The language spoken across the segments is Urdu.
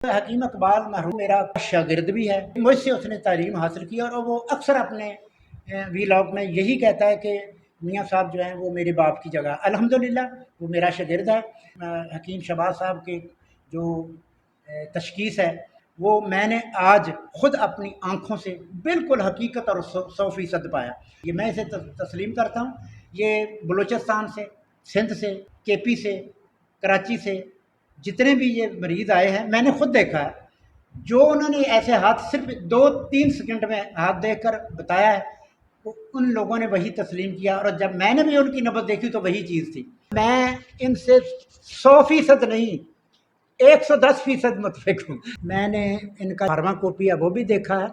حکیم اقبال مرحوم میرا شاگرد بھی ہے، مجھ سے اس نے تعلیم حاصل کی اور وہ اکثر اپنے ویلاگ میں یہی کہتا ہے کہ میاں صاحب جو ہیں وہ میرے باپ کی جگہ۔ الحمدللہ وہ میرا شاگرد ہے۔ حکیم شہباز صاحب کی جو تشخیص ہے وہ میں نے آج خود اپنی آنکھوں سے بالکل حقیقت اور 100% پایا۔ یہ میں اسے تسلیم کرتا ہوں۔ یہ بلوچستان سے، سندھ سے، کے پی سے، کراچی سے جتنے بھی یہ مریض آئے ہیں میں نے خود دیکھا ہے، جو انہوں نے ایسے ہاتھ صرف 2-3 سیکنڈ میں ہاتھ دیکھ کر بتایا ہے، ان لوگوں نے وہی تسلیم کیا، اور جب میں نے بھی ان کی نبض دیکھی تو وہی چیز تھی۔ میں ان سے 100% نہیں 110% متفق ہوں۔ میں نے ان کا فارما کوپی ہے وہ بھی دیکھا ہے،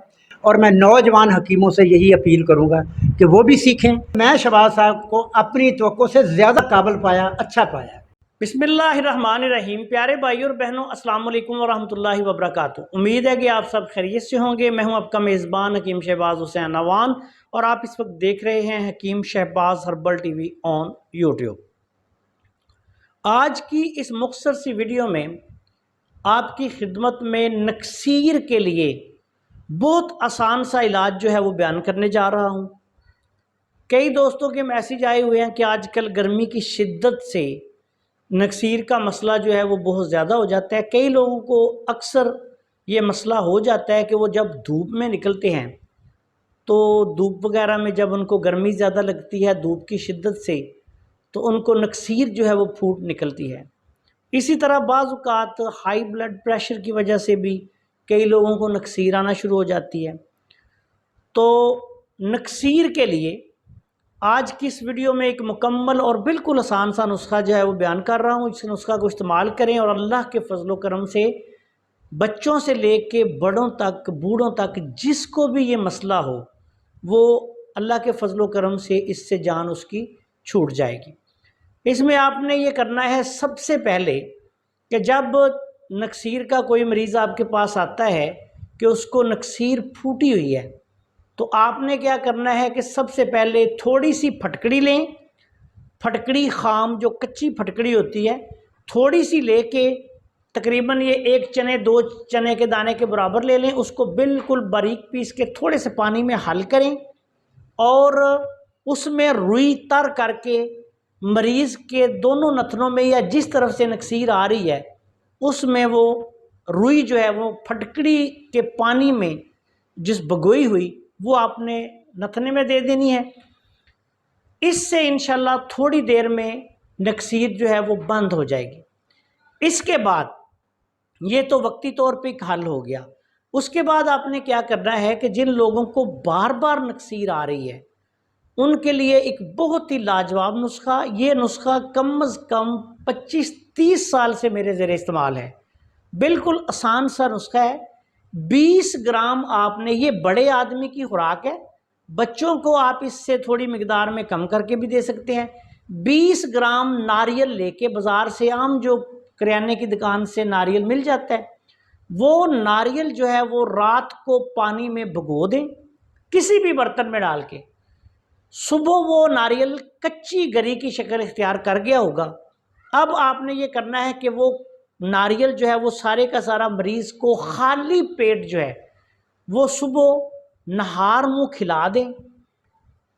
اور میں نوجوان حکیموں سے یہی اپیل کروں گا کہ وہ بھی سیکھیں۔ میں شہباز صاحب کو اپنی توقع سے زیادہ قابل پایا، اچھا پایا۔ بسم اللہ الرحمن الرحیم۔ پیارے بھائی اور بہنوں، السلام علیکم ورحمۃ اللہ وبرکاتہ۔ امید ہے کہ آپ سب خیریت سے ہوں گے۔ میں ہوں آپ کا میزبان حکیم شہباز حسین نوان، اور آپ اس وقت دیکھ رہے ہیں Hakim Shahbaz herbal T V on YouTube. آج کی اس مختصر سی ویڈیو میں آپ کی خدمت میں نکسیر کے لیے بہت آسان سا علاج جو ہے وہ بیان کرنے جا رہا ہوں۔ کئی دوستوں کے میسیج آئے ہوئے ہیں کہ آج کل گرمی کی شدت سے نکسیر کا مسئلہ جو ہے وہ بہت زیادہ ہو جاتا ہے۔ کئی لوگوں کو اکثر یہ مسئلہ ہو جاتا ہے کہ وہ جب دھوپ میں نکلتے ہیں تو دھوپ وغیرہ میں جب ان کو گرمی زیادہ لگتی ہے دھوپ کی شدت سے، تو ان کو نکسیر جو ہے وہ پھوٹ نکلتی ہے۔ اسی طرح بعض اوقات ہائی بلڈ پریشر کی وجہ سے بھی کئی لوگوں کو نکسیر آنا شروع ہو جاتی ہے۔ تو نکسیر کے لیے آج کی اس ویڈیو میں ایک مکمل اور بالکل آسان سا نسخہ جو ہے وہ بیان کر رہا ہوں۔ اس نسخہ کو استعمال کریں اور اللہ کے فضل و کرم سے بچوں سے لے کے بڑوں تک، بوڑھوں تک، جس کو بھی یہ مسئلہ ہو وہ اللہ کے فضل و کرم سے اس سے جان اس کی چھوٹ جائے گی۔ اس میں آپ نے یہ کرنا ہے سب سے پہلے کہ جب نکسیر کا کوئی مریض آپ کے پاس آتا ہے کہ اس کو نکسیر پھوٹی ہوئی ہے، تو آپ نے کیا کرنا ہے کہ سب سے پہلے تھوڑی سی پھٹکڑی لیں، پھٹکڑی خام جو کچی پھٹکڑی ہوتی ہے تھوڑی سی لے کے تقریباً یہ 1 چنے 2 چنے کے دانے کے برابر لے لیں، اس کو بالکل باریک پیس کے تھوڑے سے پانی میں حل کریں، اور اس میں روئی تر کر کے مریض کے دونوں نتنوں میں یا جس طرف سے نکسیر آ رہی ہے اس میں وہ روئی جو ہے وہ پھٹکڑی کے پانی میں جس بھگوئی ہوئی وہ آپ نے نتنے میں دے دینی ہے۔ اس سے انشاءاللہ تھوڑی دیر میں نکسیر جو ہے وہ بند ہو جائے گی۔ اس کے بعد یہ تو وقتی طور پہ ایک حل ہو گیا۔ اس کے بعد آپ نے کیا کرنا ہے کہ جن لوگوں کو بار بار نکسیر آ رہی ہے ان کے لیے ایک بہت ہی لاجواب نسخہ، یہ نسخہ کم از کم 25-30 سال سے میرے زیر استعمال ہے۔ بالکل آسان سا نسخہ ہے۔ 20 گرام آپ نے، یہ بڑے آدمی کی خوراک ہے، بچوں کو آپ اس سے تھوڑی مقدار میں کم کر کے بھی دے سکتے ہیں۔ 20 گرام ناریل لے کے بازار سے، عام جو کریانے کی دکان سے ناریل مل جاتا ہے، وہ ناریل جو ہے وہ رات کو پانی میں بھگو دیں کسی بھی برتن میں ڈال کے۔ صبح وہ ناریل کچی گری کی شکل اختیار کر گیا ہوگا۔ اب آپ نے یہ کرنا ہے کہ وہ ناریل جو ہے وہ سارے کا سارا مریض کو خالی پیٹ جو ہے وہ صبح نہار منہ کھلا دیں۔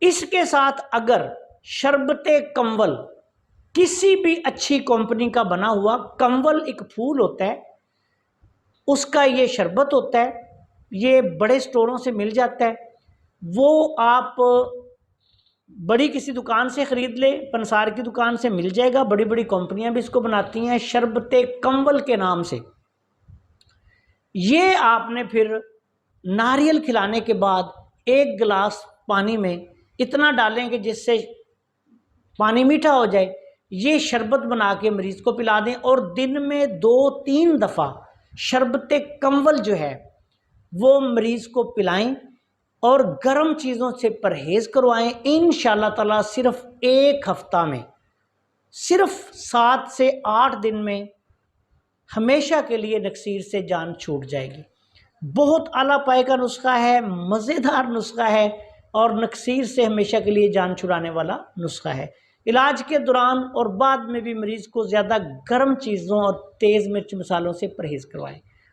اس کے ساتھ اگر شربت کنول، کسی بھی اچھی کمپنی کا بنا ہوا کنول ایک پھول ہوتا ہے، اس کا یہ شربت ہوتا ہے، یہ بڑے سٹوروں سے مل جاتا ہے، وہ آپ بڑی کسی دکان سے خرید لیں، پنسار کی دکان سے مل جائے گا، بڑی بڑی کمپنیاں بھی اس کو بناتی ہیں شربت کنول کے نام سے۔ یہ آپ نے پھر ناریل کھلانے کے بعد 1 گلاس پانی میں اتنا ڈالیں کہ جس سے پانی میٹھا ہو جائے، یہ شربت بنا کے مریض کو پلا دیں، اور دن میں 2-3 دفعہ شربت کنول جو ہے وہ مریض کو پلائیں، اور گرم چیزوں سے پرہیز کروائیں۔ انشاءاللہ تعالیٰ صرف 1 ہفتہ میں، صرف 7 سے 8 دن میں ہمیشہ کے لیے نکسیر سے جان چھوٹ جائے گی۔ بہت اعلیٰ پائے کا نسخہ ہے، مزیدار نسخہ ہے، اور نکسیر سے ہمیشہ کے لیے جان چھڑانے والا نسخہ ہے۔ علاج کے دوران اور بعد میں بھی مریض کو زیادہ گرم چیزوں اور تیز مرچ مسالوں سے پرہیز کروائیں۔